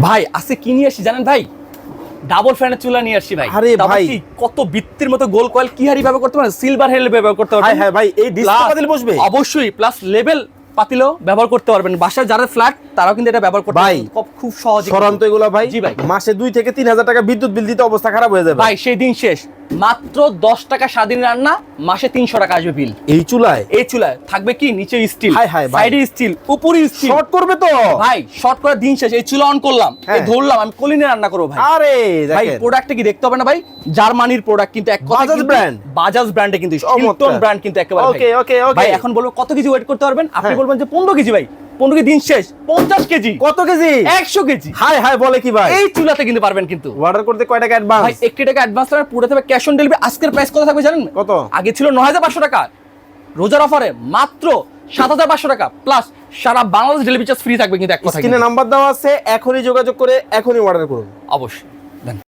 ভাই আজকে কি নিয়ে আসি জানেন ভাই? ডাবল ফ্যানের চুলা নিয়ে আসছি ভাই। আরে ভাই, কত বৃত্তির মতো গোল কয়েল কি হারি ব্যবহার করতে পারেন, সিলভার হেল ব্যবহার করতে পারবেন। হ্যাঁ ভাই, এই ডিসপ্লে পাতিল বসবে অবশ্যই, প্লাস লেভেল পাতিলও ব্যবহার করতে পারবেন। বাসার যারা ফ্ল্যাট তারাও কিন্তু এটা ব্যবহার করতে ভাই, পারবেন খুব সহজে। সরান্ত এগুলো ভাই। জি ভাই, মাসে 2 থেকে 3,000 টাকা বিদ্যুৎ বিল দিতে অবস্থা খারাপ হয়ে যাবে ভাই। সেই দিন শেষ, মাত্র 10 টাকা স্বাধীন রান্না, মাসে 300 টাকা আসবে বিল। এই চুলায় এই চুলায় থাকবে কি নিচে স্টিল, হাই হাই ভাই, সাইডে স্টিল, উপরে স্টিল। শর্ট করবে তো ভাই, শর্ট করে দিন শেষ। এই চুলা অন করলাম, এই হ্যাঁ, ধরলাম, আমি কলিনে রান্না করব ভাই। আরে ভাই দেখেন, প্রোডাক্টটা কি দেখতে হবে না ভাই? জার্মানির প্রোডাক্ট কিন্তু এক কথা, বাজাজ ব্র্যান্ড, বাজাজ ব্র্যান্ডে কিন্তু চমৎকার। হিলটন ব্র্যান্ড কিন্তু একেবারে। ওকে ওকে ওকে ভাই এখন বলবো কত কেজি ওয়েট করতে পারবেন? আপনি হ্যাঁ, বলবেন যে 15 কেজি ভাই। 15 কেজি দিন শেষ, 50 কেজি। কত কেজি? 100 কেজি। হাই হাই বলে কি ভাই? এই চুলাতে কিন্তু পারবেন কিন্তু। অর্ডার করতে কয় টাকা অ্যাডভান্স? ভাই 1 টাকা অ্যাডভান্স আর পুরো থাকবে ক্যাশ অন ডেলিভারি। আজকের প্রাইস কত থাকবে জানেন? কত? আগে ছিল 9500 টাকা, রোজার অফারে মাত্র 7500 টাকা, প্লাস সারা বাংলাদেশ ডেলিভারি চার্জ ফ্রি থাকবে কিন্তু। এক কথা, স্ক্রিনে নাম্বার দেওয়া আছে, এখনই যোগাযোগ করে এখনই অর্ডার করুন অবশ্যই।